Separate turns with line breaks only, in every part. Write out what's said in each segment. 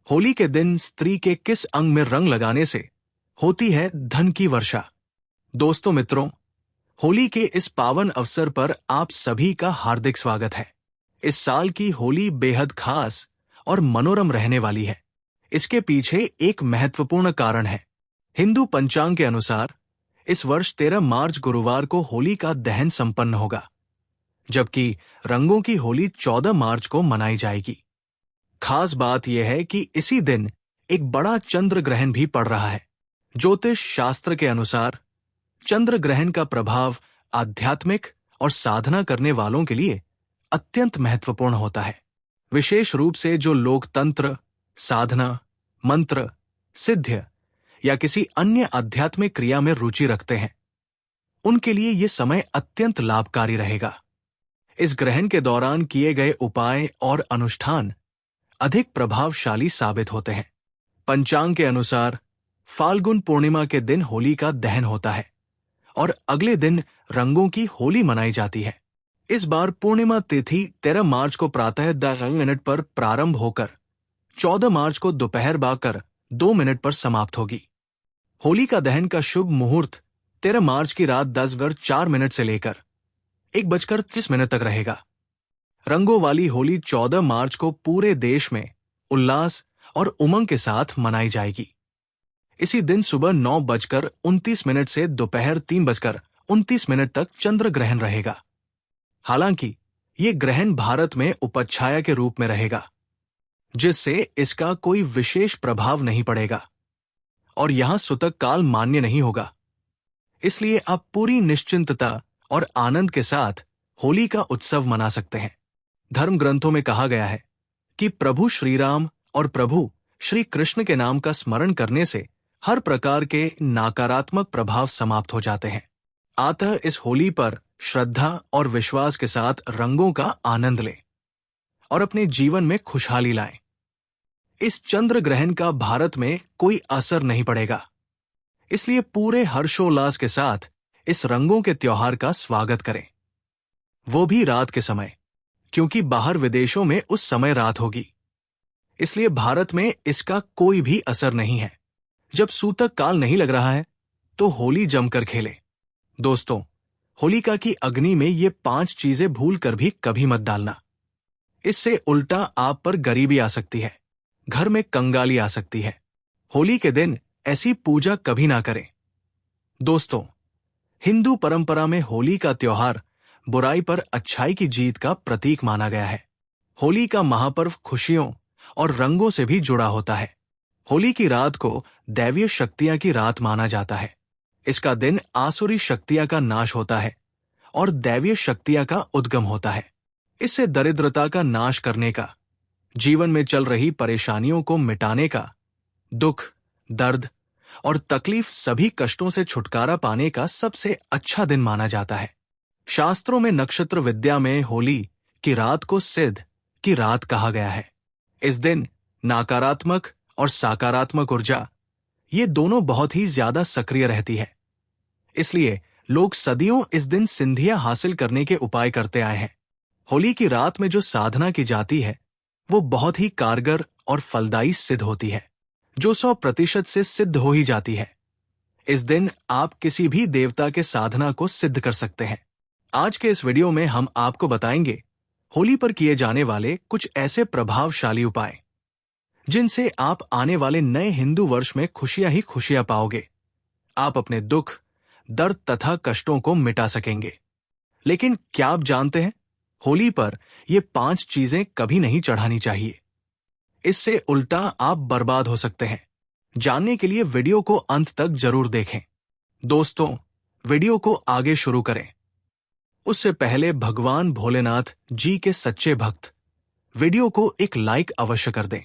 होली के दिन स्त्री के किस अंग में रंग लगाने से होती है धन की वर्षा। दोस्तों मित्रों, होली के इस पावन अवसर पर आप सभी का हार्दिक स्वागत है। इस साल की होली बेहद खास और मनोरम रहने वाली है। इसके पीछे एक महत्वपूर्ण कारण है। हिंदू पंचांग के अनुसार इस वर्ष 13 मार्च गुरुवार को होली का दहन संपन्न होगा, जबकि रंगों की होली 14 मार्च को मनाई जाएगी। खास बात यह है कि इसी दिन एक बड़ा चंद्र ग्रहण भी पड़ रहा है। ज्योतिष शास्त्र के अनुसार चंद्र ग्रहण का प्रभाव आध्यात्मिक और साधना करने वालों के लिए अत्यंत महत्वपूर्ण होता है। विशेष रूप से जो लोग तंत्र, साधना, मंत्र, सिद्ध या किसी अन्य आध्यात्मिक क्रिया में रुचि रखते हैं, उनके लिए यह समय अत्यंत लाभकारी रहेगा। इस ग्रहण के दौरान किए गए उपाय और अनुष्ठान अधिक प्रभावशाली साबित होते हैं। पंचांग के अनुसार फाल्गुन पूर्णिमा के दिन होली का दहन होता है और अगले दिन रंगों की होली मनाई जाती है। इस बार पूर्णिमा तिथि 13 मार्च को प्रातः 10 मिनट पर प्रारंभ होकर 14 मार्च को दोपहर 2 मिनट पर समाप्त होगी। होली का दहन का शुभ मुहूर्त 13 मार्च की रात 10:04 से लेकर 1:30 तक रहेगा। रंगों वाली होली 14 मार्च को पूरे देश में उल्लास और उमंग के साथ मनाई जाएगी। इसी दिन सुबह 9:29 से दोपहर 3:29 तक चंद्र ग्रहण रहेगा। हालांकि ये ग्रहण भारत में उपछाया के रूप में रहेगा, जिससे इसका कोई विशेष प्रभाव नहीं पड़ेगा और यहां सूतक काल मान्य नहीं होगा। इसलिए आप पूरी निश्चिंतता और आनंद के साथ होली का उत्सव मना सकते हैं। धर्म ग्रंथों में कहा गया है कि प्रभु श्री राम और प्रभु श्री कृष्ण के नाम का स्मरण करने से हर प्रकार के नकारात्मक प्रभाव समाप्त हो जाते हैं। अतः इस होली पर श्रद्धा और विश्वास के साथ रंगों का आनंद लें और अपने जीवन में खुशहाली लाएं। इस चंद्र ग्रहण का भारत में कोई असर नहीं पड़ेगा, इसलिए पूरे हर्षोल्लास के साथ इस रंगों के त्योहार का स्वागत करें, वो भी रात के समय, क्योंकि बाहर विदेशों में उस समय रात होगी। इसलिए भारत में इसका कोई भी असर नहीं है। जब सूतक काल नहीं लग रहा है तो होली जमकर खेलें। दोस्तों, होलिका की अग्नि में ये 5 चीजें भूल कर भी कभी मत डालना। इससे उल्टा आप पर गरीबी आ सकती है, घर में कंगाली आ सकती है। होली के दिन ऐसी पूजा कभी ना करें। दोस्तों, हिंदू परंपरा में होली का त्योहार बुराई पर अच्छाई की जीत का प्रतीक माना गया है। होली का महापर्व खुशियों और रंगों से भी जुड़ा होता है। होली की रात को दैवीय शक्तियां की रात माना जाता है। इसका दिन आसुरी शक्तियां का नाश होता है और दैवीय शक्तियां का उद्गम होता है। इससे दरिद्रता का नाश करने का, जीवन में चल रही परेशानियों को मिटाने का, दुख, दर्द और तकलीफ सभी कष्टों से छुटकारा पाने का सबसे अच्छा दिन माना जाता है। शास्त्रों में नक्षत्र विद्या में होली की रात को सिद्ध की रात कहा गया है। इस दिन नकारात्मक और सकारात्मक ऊर्जा ये दोनों बहुत ही ज्यादा सक्रिय रहती है। इसलिए लोग सदियों इस दिन सिद्धियां हासिल करने के उपाय करते आए हैं। होली की रात में जो साधना की जाती है वो बहुत ही कारगर और फलदायी सिद्ध होती है, जो 100% से सिद्ध हो ही जाती है। इस दिन आप किसी भी देवता के साधना को सिद्ध कर सकते हैं। आज के इस वीडियो में हम आपको बताएंगे होली पर किए जाने वाले कुछ ऐसे प्रभावशाली उपाय जिनसे आप आने वाले नए हिंदू वर्ष में खुशियां ही खुशियां पाओगे। आप अपने दुख, दर्द तथा कष्टों को मिटा सकेंगे। लेकिन क्या आप जानते हैं, होली पर ये 5 चीजें कभी नहीं चढ़ानी चाहिए। इससे उल्टा आप बर्बाद हो सकते हैं। जानने के लिए वीडियो को अंत तक जरूर देखें। दोस्तों, वीडियो को आगे शुरू करें उससे पहले भगवान भोलेनाथ जी के सच्चे भक्त वीडियो को एक लाइक अवश्य कर दें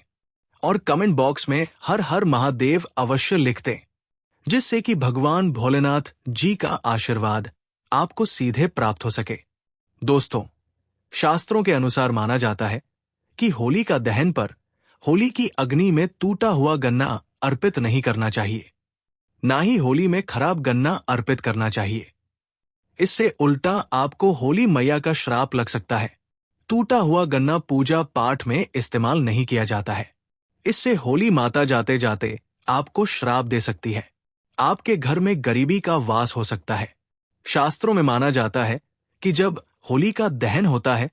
और कमेंट बॉक्स में हर हर महादेव अवश्य लिख दें, जिससे कि भगवान भोलेनाथ जी का आशीर्वाद आपको सीधे प्राप्त हो सके। दोस्तों, शास्त्रों के अनुसार माना जाता है कि होली का दहन पर होली की अग्नि में टूटा हुआ गन्ना अर्पित नहीं करना चाहिए, ना ही होली में खराब गन्ना अर्पित करना चाहिए। इससे उल्टा आपको होली मैया का श्राप लग सकता है। टूटा हुआ गन्ना पूजा पाठ में इस्तेमाल नहीं किया जाता है। इससे होली माता जाते जाते आपको श्राप दे सकती है। आपके घर में गरीबी का वास हो सकता है। शास्त्रों में माना जाता है कि जब होली का दहन होता है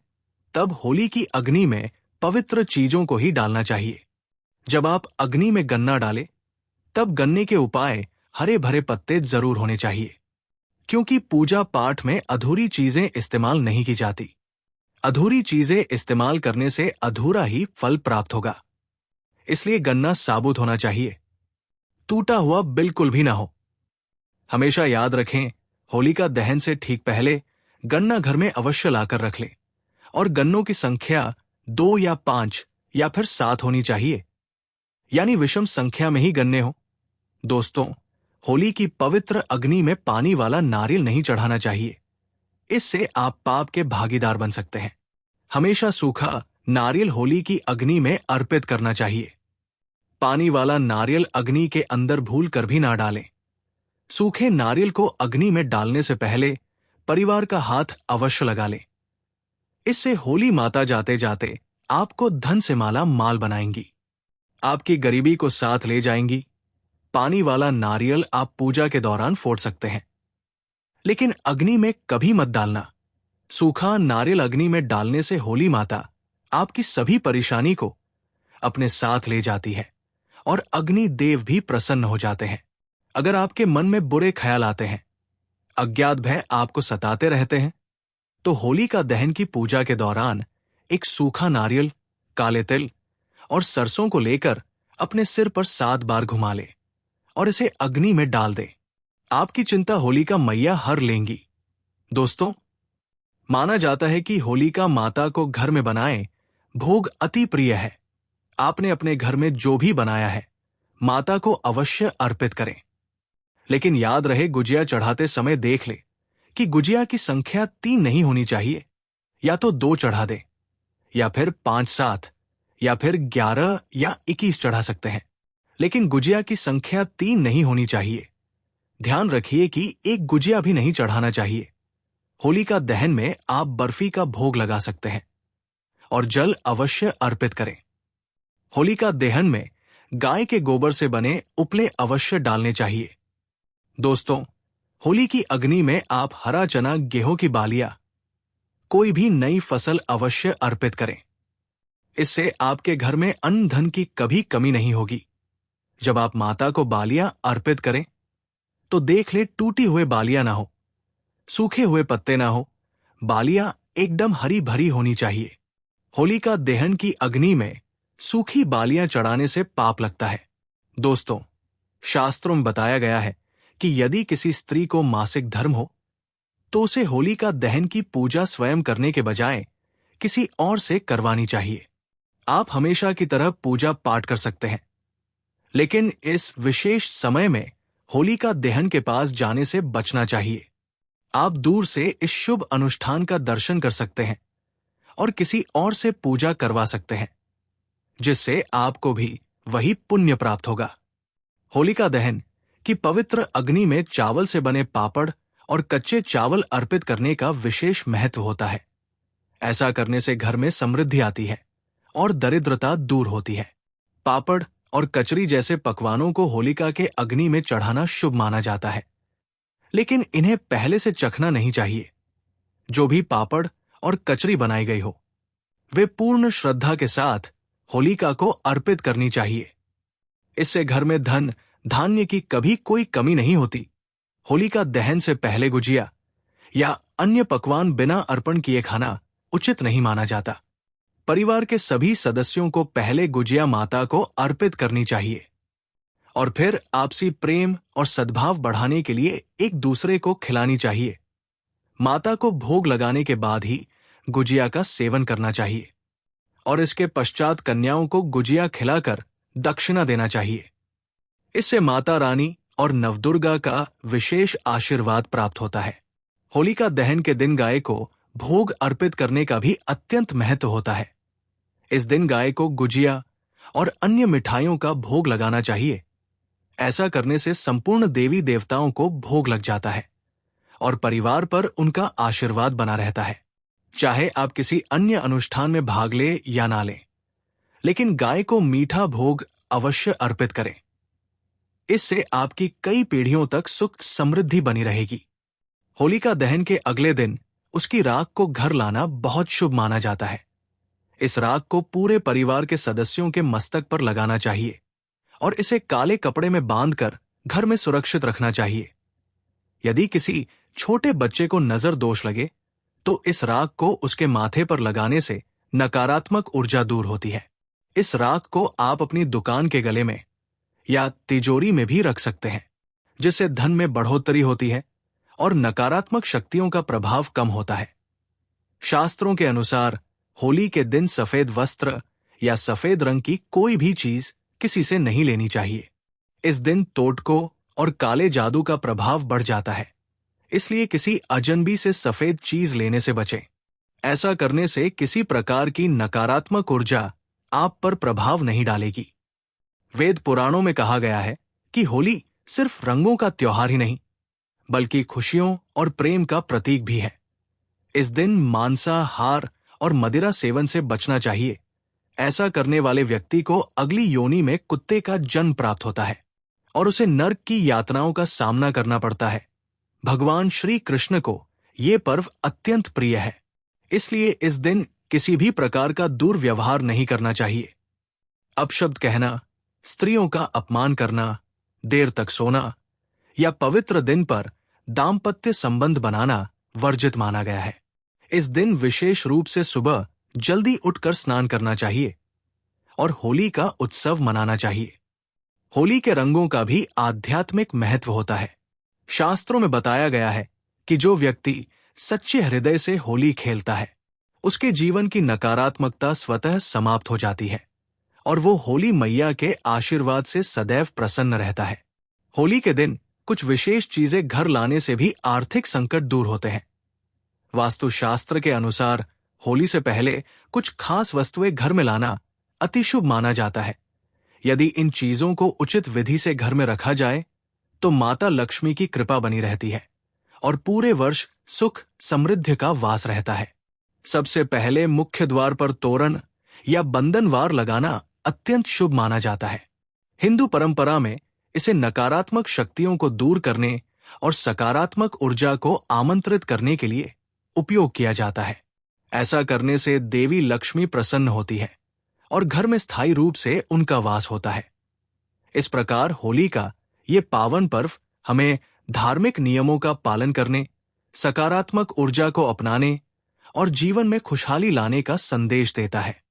तब होली की अग्नि में पवित्र चीजों को ही डालना चाहिए। जब आप अग्नि में गन्ना डालें तब गन्ने के उपाय हरे भरे पत्ते जरूर होने चाहिए, क्योंकि पूजा पाठ में अधूरी चीजें इस्तेमाल नहीं की जाती। अधूरी चीजें इस्तेमाल करने से अधूरा ही फल प्राप्त होगा। इसलिए गन्ना साबुत होना चाहिए, टूटा हुआ बिल्कुल भी ना हो। हमेशा याद रखें, होलिका दहन से ठीक पहले गन्ना घर में अवश्य लाकर रख लें और गन्नों की संख्या 2 या 5 या फिर 7 होनी चाहिए, यानी विषम संख्या में ही गन्ने हो। दोस्तों, होली की पवित्र अग्नि में पानी वाला नारियल नहीं चढ़ाना चाहिए। इससे आप पाप के भागीदार बन सकते हैं। हमेशा सूखा नारियल होली की अग्नि में अर्पित करना चाहिए। पानी वाला नारियल अग्नि के अंदर भूल कर भी ना डालें। सूखे नारियल को अग्नि में डालने से पहले परिवार का हाथ अवश्य लगा लें। इससे होली माता जाते जाते आपको धन से माला माल बनाएंगी, आपकी गरीबी को साथ ले जाएंगी। पानी वाला नारियल आप पूजा के दौरान फोड़ सकते हैं, लेकिन अग्नि में कभी मत डालना। सूखा नारियल अग्नि में डालने से होली माता आपकी सभी परेशानी को अपने साथ ले जाती है और अग्नि देव भी प्रसन्न हो जाते हैं। अगर आपके मन में बुरे ख्याल आते हैं, अज्ञात भय आपको सताते रहते हैं, तो होली का दहन की पूजा के दौरान एक सूखा नारियल, काले तिल और सरसों को लेकर अपने सिर पर 7 बार घुमा ले और इसे अग्नि में डाल दे। आपकी चिंता होलिका मैया हर लेंगी। दोस्तों, माना जाता है कि होलिका माता को घर में बनाए भोग अति प्रिय है। आपने अपने घर में जो भी बनाया है माता को अवश्य अर्पित करें, लेकिन याद रहे गुजिया चढ़ाते समय देख ले कि गुजिया की संख्या 3 नहीं होनी चाहिए। या तो 2 चढ़ा दे, या फिर 5, 7 या फिर 11 या 21 चढ़ा सकते हैं, लेकिन गुजिया की संख्या 3 नहीं होनी चाहिए। ध्यान रखिए कि एक गुजिया भी नहीं चढ़ाना चाहिए। होलिका दहन में आप बर्फी का भोग लगा सकते हैं और जल अवश्य अर्पित करें। होलिका दहन में गाय के गोबर से बने उपले अवश्य डालने चाहिए। दोस्तों, होली की अग्नि में आप हरा चना, गेहूं की बालियां, कोई भी नई फसल अवश्य अर्पित करें। इससे आपके घर में अन्न धन की कभी कमी नहीं होगी। जब आप माता को बालियां अर्पित करें तो देख ले टूटी हुए बालियां ना हो, सूखे हुए पत्ते ना हो, बालियां एकदम हरी भरी होनी चाहिए। होलिका दहन की अग्नि में सूखी बालियां चढ़ाने से पाप लगता है। दोस्तों, शास्त्रों में बताया गया है कि यदि किसी स्त्री को मासिक धर्म हो तो उसे होलिका दहन की पूजा स्वयं करने के बजाय किसी और से करवानी चाहिए। आप हमेशा की तरह पूजा पाठ कर सकते हैं, लेकिन इस विशेष समय में होलिका दहन के पास जाने से बचना चाहिए। आप दूर से इस शुभ अनुष्ठान का दर्शन कर सकते हैं और किसी और से पूजा करवा सकते हैं, जिससे आपको भी वही पुण्य प्राप्त होगा। होलिका दहन की पवित्र अग्नि में चावल से बने पापड़ और कच्चे चावल अर्पित करने का विशेष महत्व होता है। ऐसा करने से घर में समृद्धि आती है और दरिद्रता दूर होती है। पापड़ और कचरी जैसे पकवानों को होलिका के अग्नि में चढ़ाना शुभ माना जाता है, लेकिन इन्हें पहले से चखना नहीं चाहिए। जो भी पापड़ और कचरी बनाई गई हो, वे पूर्ण श्रद्धा के साथ होलिका को अर्पित करनी चाहिए। इससे घर में धन धान्य की कभी कोई कमी नहीं होती। होलिका दहन से पहले गुजिया या अन्य पकवान बिना अर्पण किए खाना उचित नहीं माना जाता। परिवार के सभी सदस्यों को पहले गुजिया माता को अर्पित करनी चाहिए और फिर आपसी प्रेम और सद्भाव बढ़ाने के लिए एक दूसरे को खिलानी चाहिए। माता को भोग लगाने के बाद ही गुजिया का सेवन करना चाहिए और इसके पश्चात कन्याओं को गुजिया खिलाकर दक्षिणा देना चाहिए। इससे माता रानी और नवदुर्गा का विशेष आशीर्वाद प्राप्त होता है। होलिका दहन के दिन गाय को भोग अर्पित करने का भी अत्यंत महत्व होता है। इस दिन गाय को गुजिया और अन्य मिठाइयों का भोग लगाना चाहिए। ऐसा करने से संपूर्ण देवी देवताओं को भोग लग जाता है और परिवार पर उनका आशीर्वाद बना रहता है। चाहे आप किसी अन्य अनुष्ठान में भाग ले या ना लें, लेकिन गाय को मीठा भोग अवश्य अर्पित करें। इससे आपकी कई पीढ़ियों तक सुख समृद्धि बनी रहेगी। होलिका दहन के अगले दिन उसकी राख को घर लाना बहुत शुभ माना जाता है। इस राख को पूरे परिवार के सदस्यों के मस्तक पर लगाना चाहिए और इसे काले कपड़े में बांधकर घर में सुरक्षित रखना चाहिए। यदि किसी छोटे बच्चे को नजर दोष लगे तो इस राख को उसके माथे पर लगाने से नकारात्मक ऊर्जा दूर होती है। इस राख को आप अपनी दुकान के गले में या तिजोरी में भी रख सकते हैं, जिससे धन में बढ़ोतरी होती है और नकारात्मक शक्तियों का प्रभाव कम होता है। शास्त्रों के अनुसार होली के दिन सफेद वस्त्र या सफेद रंग की कोई भी चीज किसी से नहीं लेनी चाहिए। इस दिन तोटको और काले जादू का प्रभाव बढ़ जाता है, इसलिए किसी अजनबी से सफेद चीज लेने से बचें। ऐसा करने से किसी प्रकार की नकारात्मक ऊर्जा आप पर प्रभाव नहीं डालेगी। वेद पुराणों में कहा गया है कि होली सिर्फ रंगों का त्योहार ही नहीं, बल्कि खुशियों और प्रेम का प्रतीक भी है। इस दिन मांसाहार और मदिरा सेवन से बचना चाहिए। ऐसा करने वाले व्यक्ति को अगली योनि में कुत्ते का जन्म प्राप्त होता है और उसे नर्क की यातनाओं का सामना करना पड़ता है। भगवान श्री कृष्ण को ये पर्व अत्यंत प्रिय है, इसलिए इस दिन किसी भी प्रकार का दुर्व्यवहार नहीं करना चाहिए। अपशब्द कहना, स्त्रियों का अपमान करना, देर तक सोना या पवित्र दिन पर दाम्पत्य संबंध बनाना वर्जित माना गया है। इस दिन विशेष रूप से सुबह जल्दी उठकर स्नान करना चाहिए और होली का उत्सव मनाना चाहिए। होली के रंगों का भी आध्यात्मिक महत्व होता है। शास्त्रों में बताया गया है कि जो व्यक्ति सच्चे हृदय से होली खेलता है, उसके जीवन की नकारात्मकता स्वतः समाप्त हो जाती है और वो होली मैया के आशीर्वाद से सदैव प्रसन्न रहता है। होली के दिन कुछ विशेष चीजें घर लाने से भी आर्थिक संकट दूर होते हैं। वास्तुशास्त्र के अनुसार होली से पहले कुछ खास वस्तुएं घर में लाना अति शुभ माना जाता है। यदि इन चीजों को उचित विधि से घर में रखा जाए तो माता लक्ष्मी की कृपा बनी रहती है और पूरे वर्ष सुख समृद्धि का वास रहता है। सबसे पहले मुख्य द्वार पर तोरण या बंधनवार लगाना अत्यंत शुभ माना जाता है। हिंदू परंपरा में इसे नकारात्मक शक्तियों को दूर करने और सकारात्मक ऊर्जा को आमंत्रित करने के लिए उपयोग किया जाता है। ऐसा करने से देवी लक्ष्मी प्रसन्न होती है और घर में स्थायी रूप से उनका वास होता है। इस प्रकार होली का ये पावन पर्व हमें धार्मिक नियमों का पालन करने, सकारात्मक ऊर्जा को अपनाने और जीवन में खुशहाली लाने का संदेश देता है।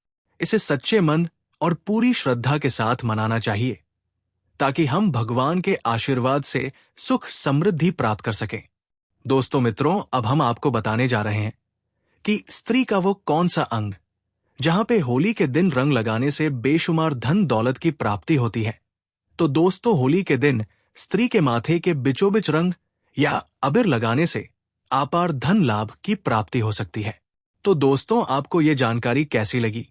इसे सच्चे मन और पूरी श्रद्धा के साथ मनाना चाहिए ताकि हम भगवान के आशीर्वाद से सुख समृद्धि प्राप्त कर सकें। दोस्तों मित्रों, अब हम आपको बताने जा रहे हैं कि स्त्री का वो कौन सा अंग जहां पे होली के दिन रंग लगाने से बेशुमार धन दौलत की प्राप्ति होती है। तो दोस्तों, होली के दिन स्त्री के माथे के बीचों-बीच रंग या अबीर लगाने से अपार धन लाभ की प्राप्ति हो सकती है। तो दोस्तों, आपको ये जानकारी कैसी लगी?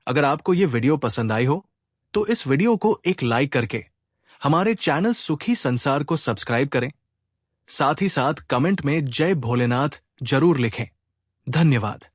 अगर आपको ये वीडियो पसंद आई हो तो इस वीडियो को एक लाइक करके हमारे चैनल सुखी संसार को सब्सक्राइब करें। साथ ही साथ कमेंट में जय भोलेनाथ जरूर लिखें। धन्यवाद।